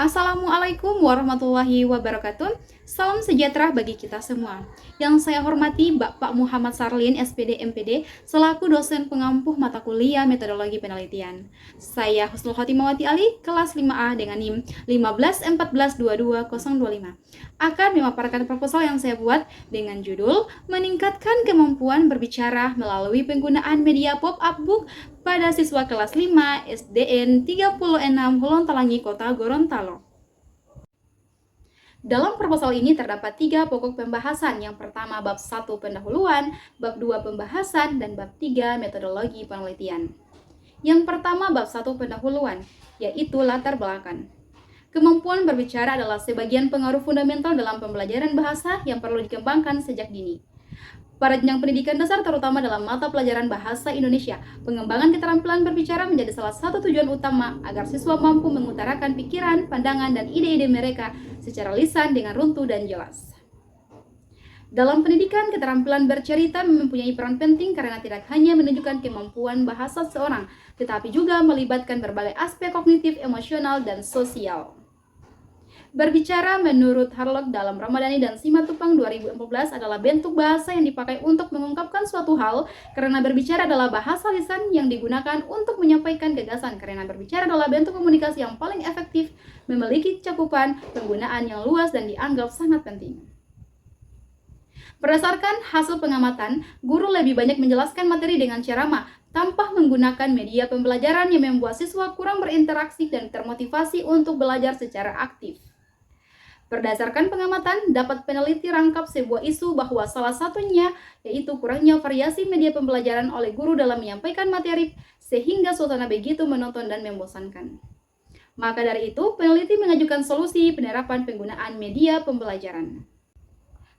Assalamualaikum warahmatullahi wabarakatuh. Salam sejahtera bagi kita semua. Yang saya hormati Bapak Muhammad Sarlin, SPD MPD, selaku dosen pengampuh mata kuliah metodologi penelitian. Saya Husnul Khotimawati Ali, kelas 5A dengan NIM 151422025. Akan memaparkan proposal yang saya buat dengan judul Meningkatkan Kemampuan Berbicara Melalui Penggunaan Media Pop-up Book pada siswa kelas 5 SDN 36 Holontalangi, Kota Gorontalo. Dalam proposal ini terdapat 3 pokok pembahasan. Yang pertama bab 1 pendahuluan, bab 2 pembahasan, dan bab 3 metodologi penelitian. Yang pertama bab 1 pendahuluan, yaitu latar belakang. Kemampuan berbicara adalah sebagian pengaruh fundamental dalam pembelajaran bahasa yang perlu dikembangkan sejak dini. Pada jenjang pendidikan dasar, terutama dalam mata pelajaran bahasa Indonesia, pengembangan keterampilan berbicara menjadi salah satu tujuan utama agar siswa mampu mengutarakan pikiran, pandangan, dan ide-ide mereka secara lisan dengan runtuh dan jelas. Dalam pendidikan, keterampilan bercerita mempunyai peran penting karena tidak hanya menunjukkan kemampuan bahasa seseorang, tetapi juga melibatkan berbagai aspek kognitif, emosional, dan sosial. Berbicara menurut Harlock dalam Ramadhani dan Simatupang 2014 adalah bentuk bahasa yang dipakai untuk mengungkapkan suatu hal karena berbicara adalah bahasa lisan yang digunakan untuk menyampaikan gagasan karena berbicara adalah bentuk komunikasi yang paling efektif, memiliki cakupan penggunaan yang luas dan dianggap sangat penting. Berdasarkan hasil pengamatan, guru lebih banyak menjelaskan materi dengan ceramah tanpa menggunakan media pembelajaran yang membuat siswa kurang berinteraksi dan termotivasi untuk belajar secara aktif. Berdasarkan pengamatan, dapat peneliti rangkap sebuah isu bahwa salah satunya yaitu kurangnya variasi media pembelajaran oleh guru dalam menyampaikan materi sehingga suasana begitu menonton dan membosankan. Maka dari itu, peneliti mengajukan solusi penerapan penggunaan media pembelajaran.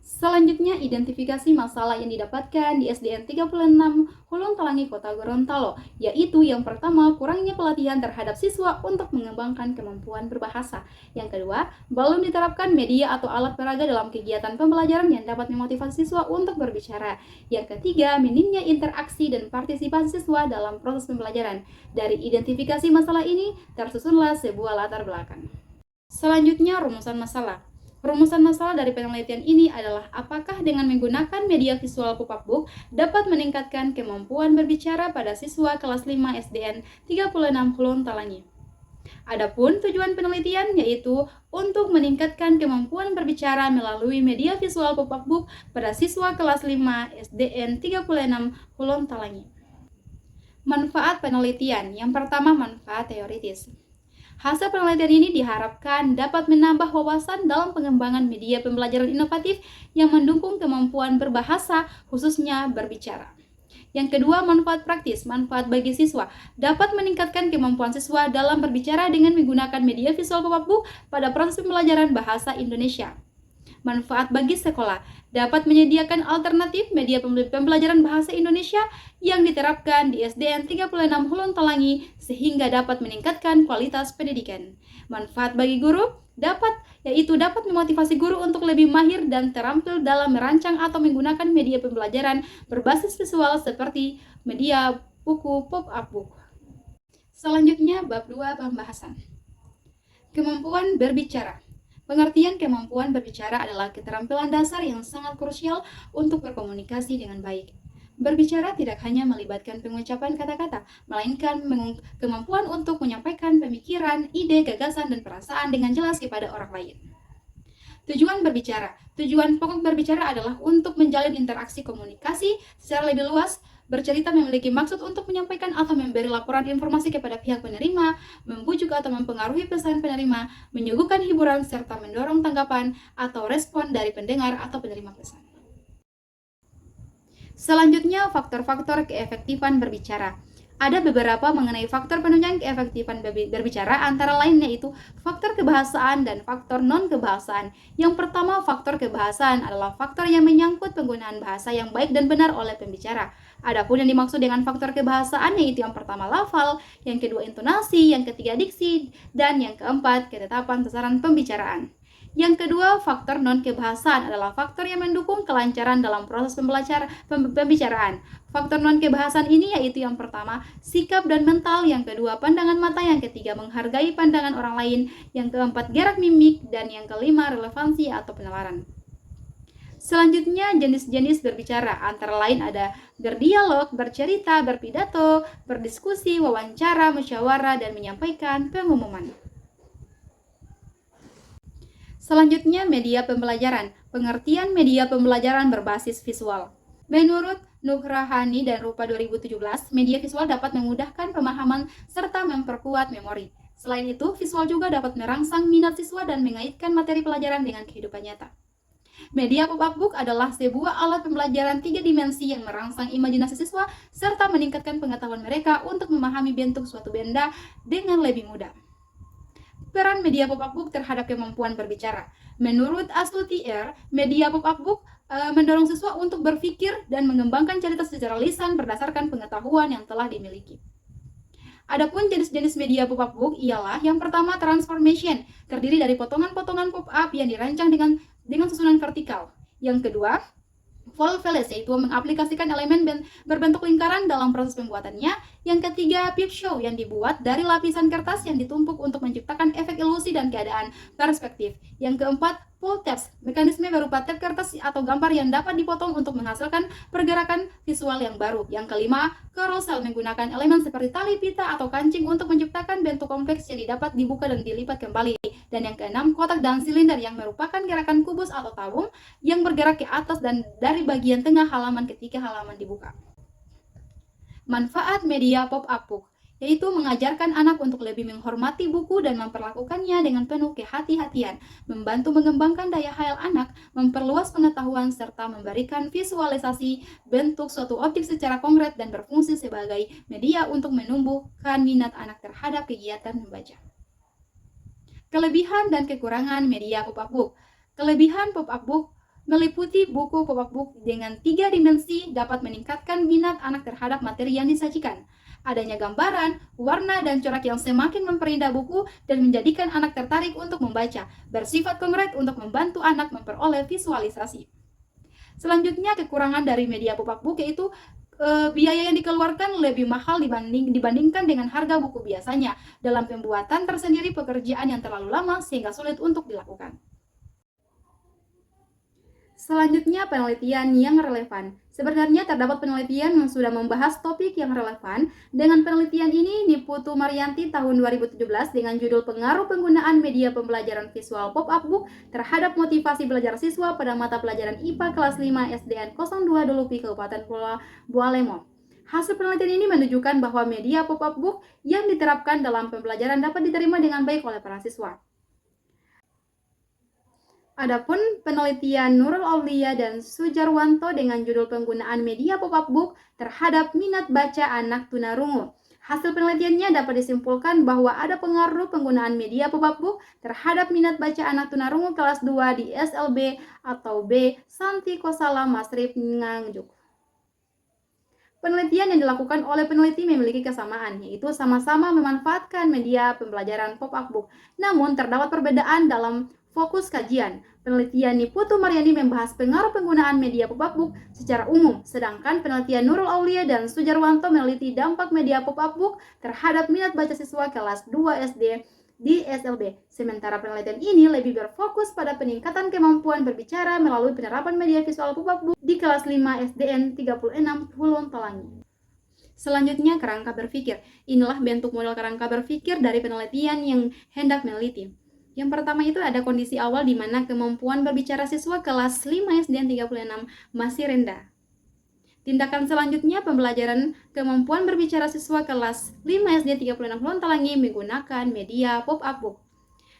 Selanjutnya, identifikasi masalah yang didapatkan di SDN 36 Holontalangi, Kota Gorontalo, yaitu yang pertama, kurangnya pelatihan terhadap siswa untuk mengembangkan kemampuan berbahasa. Yang kedua, belum diterapkan media atau alat peraga dalam kegiatan pembelajaran yang dapat memotivasi siswa untuk berbicara. Yang ketiga, minimnya interaksi dan partisipasi siswa dalam proses pembelajaran. Dari identifikasi masalah ini, tersusunlah sebuah latar belakang. Selanjutnya, rumusan masalah. Rumusan masalah dari penelitian ini adalah apakah dengan menggunakan media visual pop-up book dapat meningkatkan kemampuan berbicara pada siswa kelas 5 SDN 36 Holontalangi. Adapun tujuan penelitian yaitu untuk meningkatkan kemampuan berbicara melalui media visual pop-up book pada siswa kelas 5 SDN 36 Holontalangi. Manfaat penelitian. Yang pertama, manfaat teoritis. Hasil penelitian ini diharapkan dapat menambah wawasan dalam pengembangan media pembelajaran inovatif yang mendukung kemampuan berbahasa, khususnya berbicara. Yang kedua, manfaat praktis. Manfaat bagi siswa dapat meningkatkan kemampuan siswa dalam berbicara dengan menggunakan media visual pop-up book pada proses pembelajaran bahasa Indonesia. Manfaat bagi sekolah dapat menyediakan alternatif media pembelajaran bahasa Indonesia yang diterapkan di SDN 36 Holontalangi sehingga dapat meningkatkan kualitas pendidikan. Manfaat bagi guru dapat memotivasi guru untuk lebih mahir dan terampil dalam merancang atau menggunakan media pembelajaran berbasis visual seperti media buku pop-up book. Selanjutnya, bab 2 pembahasan. Kemampuan berbicara. Pengertian kemampuan berbicara adalah keterampilan dasar yang sangat krusial untuk berkomunikasi dengan baik. Berbicara tidak hanya melibatkan pengucapan kata-kata, melainkan kemampuan untuk menyampaikan pemikiran, ide, gagasan, dan perasaan dengan jelas kepada orang lain. Tujuan berbicara. Tujuan pokok berbicara adalah untuk menjalin interaksi komunikasi secara lebih luas. Bercerita memiliki maksud untuk menyampaikan atau memberi laporan informasi kepada pihak penerima, membujuk atau mempengaruhi pesan penerima, menyuguhkan hiburan, serta mendorong tanggapan atau respon dari pendengar atau penerima pesan. Selanjutnya, faktor-faktor keefektifan berbicara. Ada beberapa mengenai faktor penunjang keefektifan berbicara, antara lain yaitu faktor kebahasaan dan faktor non-kebahasaan. Yang pertama, faktor kebahasaan adalah faktor yang menyangkut penggunaan bahasa yang baik dan benar oleh pembicara. Adapun yang dimaksud dengan faktor kebahasaan yaitu yang pertama lafal, yang kedua intonasi, yang ketiga diksi, dan yang keempat ketetapan sasaran pembicaraan. Yang kedua, faktor non-kebahasaan adalah faktor yang mendukung kelancaran dalam proses pembicaraan. Faktor non-kebahasaan ini yaitu yang pertama, sikap dan mental, yang kedua, pandangan mata, yang ketiga, menghargai pandangan orang lain, yang keempat, gerak mimik, dan yang kelima, relevansi atau penalaran. Selanjutnya, jenis-jenis berbicara, antara lain ada berdialog, bercerita, berpidato, berdiskusi, wawancara, musyawarah, dan menyampaikan pengumuman. Selanjutnya, media pembelajaran. Pengertian media pembelajaran berbasis visual. Menurut Nugrahani dan Rupa 2017, media visual dapat memudahkan pemahaman serta memperkuat memori. Selain itu, visual juga dapat merangsang minat siswa dan mengaitkan materi pelajaran dengan kehidupan nyata. Media pop-up book adalah sebuah alat pembelajaran 3 dimensi yang merangsang imajinasi siswa serta meningkatkan pengetahuan mereka untuk memahami bentuk suatu benda dengan lebih mudah. Peran media pop-up book terhadap kemampuan berbicara. Menurut Astuti R, media pop-up book mendorong siswa untuk berpikir dan mengembangkan cerita secara lisan berdasarkan pengetahuan yang telah dimiliki. Adapun jenis-jenis media pop-up book ialah yang pertama, transformation, terdiri dari potongan-potongan pop-up yang dirancang dengan susunan vertikal. Yang kedua, Volvelles, yaitu mengaplikasikan elemen berbentuk lingkaran dalam proses pembuatannya. Yang ketiga, peep show, yang dibuat dari lapisan kertas yang ditumpuk untuk menciptakan efek ilusi dan keadaan perspektif. Yang keempat, pull tabs, mekanisme berupa tab kertas atau gambar yang dapat dipotong untuk menghasilkan pergerakan visual yang baru. Yang kelima, carousel, menggunakan elemen seperti tali pita atau kancing untuk menciptakan bentuk kompleks yang dapat dibuka dan dilipat kembali. Dan yang keenam, kotak dan silinder, yang merupakan gerakan kubus atau tabung yang bergerak ke atas dan dari bagian tengah halaman ketika halaman dibuka. Manfaat media pop-up book, yaitu mengajarkan anak untuk lebih menghormati buku dan memperlakukannya dengan penuh kehati-hatian, membantu mengembangkan daya khayal anak, memperluas pengetahuan, serta memberikan visualisasi bentuk suatu objek secara konkret dan berfungsi sebagai media untuk menumbuhkan minat anak terhadap kegiatan membaca. Kelebihan dan kekurangan media pop-up book. Kelebihan pop-up book meliputi buku pop-up book dengan 3 dimensi dapat meningkatkan minat anak terhadap materi yang disajikan. Adanya gambaran, warna, dan corak yang semakin memperindah buku dan menjadikan anak tertarik untuk membaca, bersifat konkret untuk membantu anak memperoleh visualisasi. Selanjutnya, kekurangan dari media pop-up book yaitu biaya yang dikeluarkan lebih mahal dibandingkan dengan harga buku biasanya. Dalam pembuatan tersendiri pekerjaan yang terlalu lama sehingga sulit untuk dilakukan. Selanjutnya, penelitian yang relevan. Sebenarnya terdapat penelitian yang sudah membahas topik yang relevan. Dengan penelitian ini, Niputu Maryanti tahun 2017 dengan judul Pengaruh Penggunaan Media Pembelajaran Visual Pop-up Book terhadap Motivasi Belajar Siswa pada Mata Pelajaran IPA Kelas 5 SDN 02 Dulupi, Kabupaten Bualemo. Hasil penelitian ini menunjukkan bahwa media pop-up book yang diterapkan dalam pembelajaran dapat diterima dengan baik oleh para siswa. Adapun penelitian Nurul Aulia dan Sujarwanto dengan judul Penggunaan Media Pop-up Book terhadap Minat Baca Anak Tunarungu. Hasil penelitiannya dapat disimpulkan bahwa ada pengaruh penggunaan media pop-up book terhadap minat baca anak tunarungu kelas 2 di SLB atau B Santi Kosala Masrib Nganjuk. Penelitian yang dilakukan oleh peneliti memiliki kesamaan, yaitu sama-sama memanfaatkan media pembelajaran pop-up book. Namun, terdapat perbedaan dalam fokus kajian. Penelitian Niputu Maryanti membahas pengaruh penggunaan media pop-up book secara umum, sedangkan penelitian Nurul Aulia dan Sujarwanto meneliti dampak media pop-up book terhadap minat baca siswa kelas 2 SD di SLB. Sementara penelitian ini lebih berfokus pada peningkatan kemampuan berbicara melalui penerapan media visual pop-up book di kelas 5 SDN 36 Hulun Talangi. Selanjutnya, kerangka berpikir. Inilah bentuk model kerangka berpikir dari penelitian yang hendak meneliti. Yang pertama itu ada kondisi awal di mana kemampuan berbicara siswa kelas 5 SDN 36 masih rendah. Tindakan selanjutnya, pembelajaran kemampuan berbicara siswa kelas 5 SD 36 Lontalangi menggunakan media pop-up book.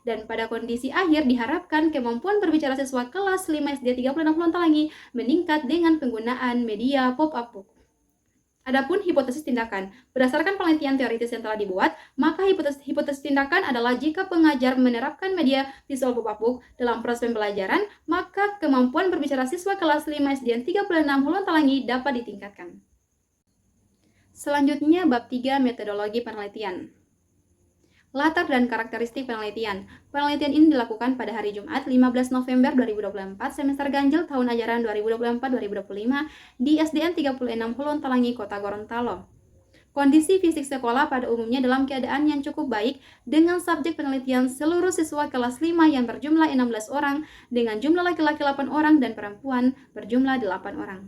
Dan pada kondisi akhir diharapkan kemampuan berbicara siswa kelas 5 SD 36 Lontalangi meningkat dengan penggunaan media pop-up book. Adapun hipotesis tindakan, berdasarkan penelitian teoritis yang telah dibuat, maka hipotesis tindakan adalah jika pengajar menerapkan media visual pop-up book dalam proses pembelajaran, maka kemampuan berbicara siswa kelas 5 SDN 36 Hulun Talangi dapat ditingkatkan. Selanjutnya, bab 3 metodologi penelitian. Latar dan karakteristik penelitian. Penelitian ini dilakukan pada hari Jumat 15 November 2024 semester ganjil tahun ajaran 2024-2025 di SDN 36 Hulun Talangi, Kota Gorontalo. Kondisi fisik sekolah pada umumnya dalam keadaan yang cukup baik dengan subjek penelitian seluruh siswa kelas 5 yang berjumlah 16 orang dengan jumlah laki-laki 8 orang dan perempuan berjumlah 8 orang.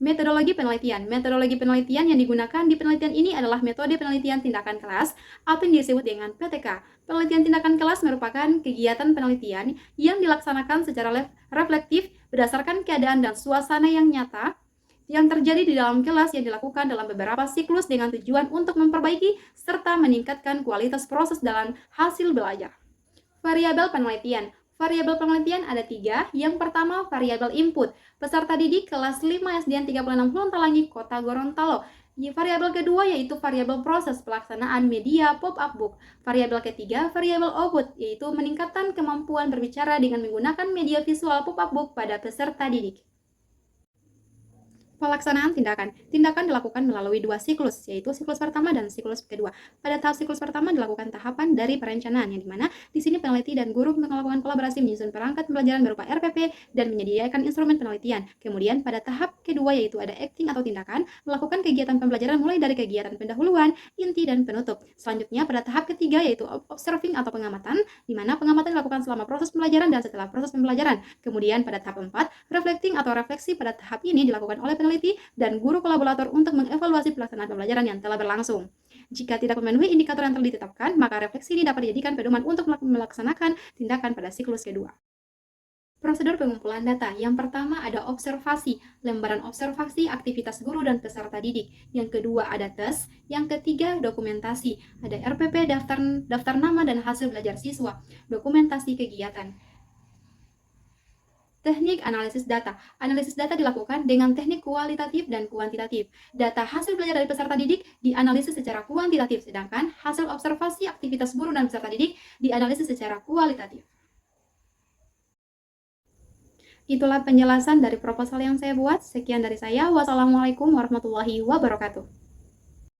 Metodologi penelitian. Metodologi penelitian yang digunakan di penelitian ini adalah metode penelitian tindakan kelas atau yang disebut dengan PTK. Penelitian tindakan kelas merupakan kegiatan penelitian yang dilaksanakan secara reflektif berdasarkan keadaan dan suasana yang nyata yang terjadi di dalam kelas yang dilakukan dalam beberapa siklus dengan tujuan untuk memperbaiki serta meningkatkan kualitas proses dalam hasil belajar. Variabel penelitian. Variabel penelitian ada 3. Yang pertama, variabel input. Peserta didik kelas 5 SDN 36 Hulun Talangi, Kota Gorontalo. Variabel kedua yaitu variabel proses pelaksanaan media pop-up book. Variabel ketiga, variabel output, yaitu meningkatkan kemampuan berbicara dengan menggunakan media visual pop-up book pada peserta didik. Pelaksanaan tindakan. Tindakan dilakukan melalui 2 siklus, yaitu siklus pertama dan siklus kedua. Pada tahap siklus pertama dilakukan tahapan dari perencanaan, yang dimana di sini peneliti dan guru melakukan kolaborasi menyusun perangkat pembelajaran berupa RPP dan menyediakan instrumen penelitian. Kemudian pada tahap kedua yaitu ada acting atau tindakan, melakukan kegiatan pembelajaran mulai dari kegiatan pendahuluan, inti, dan penutup. Selanjutnya pada tahap ketiga yaitu observing atau pengamatan, di mana pengamatan dilakukan selama proses pembelajaran dan setelah proses pembelajaran. Kemudian pada tahap 4, reflecting atau refleksi pada tahap ini dilakukan oleh peneliti dan guru kolaborator untuk mengevaluasi pelaksanaan pembelajaran yang telah berlangsung. Jika tidak memenuhi indikator yang telah ditetapkan, maka refleksi ini dapat dijadikan pedoman untuk melaksanakan tindakan pada siklus kedua. Prosedur pengumpulan data. Yang pertama ada observasi, lembaran observasi aktivitas guru dan peserta didik. Yang kedua ada tes. Yang ketiga dokumentasi, ada RPP, daftar nama dan hasil belajar siswa, dokumentasi kegiatan. Teknik analisis data. Analisis data dilakukan dengan teknik kualitatif dan kuantitatif. Data hasil belajar dari peserta didik dianalisis secara kuantitatif, sedangkan hasil observasi aktivitas guru dan peserta didik dianalisis secara kualitatif. Itulah penjelasan dari proposal yang saya buat. Sekian dari saya. Wassalamualaikum warahmatullahi wabarakatuh.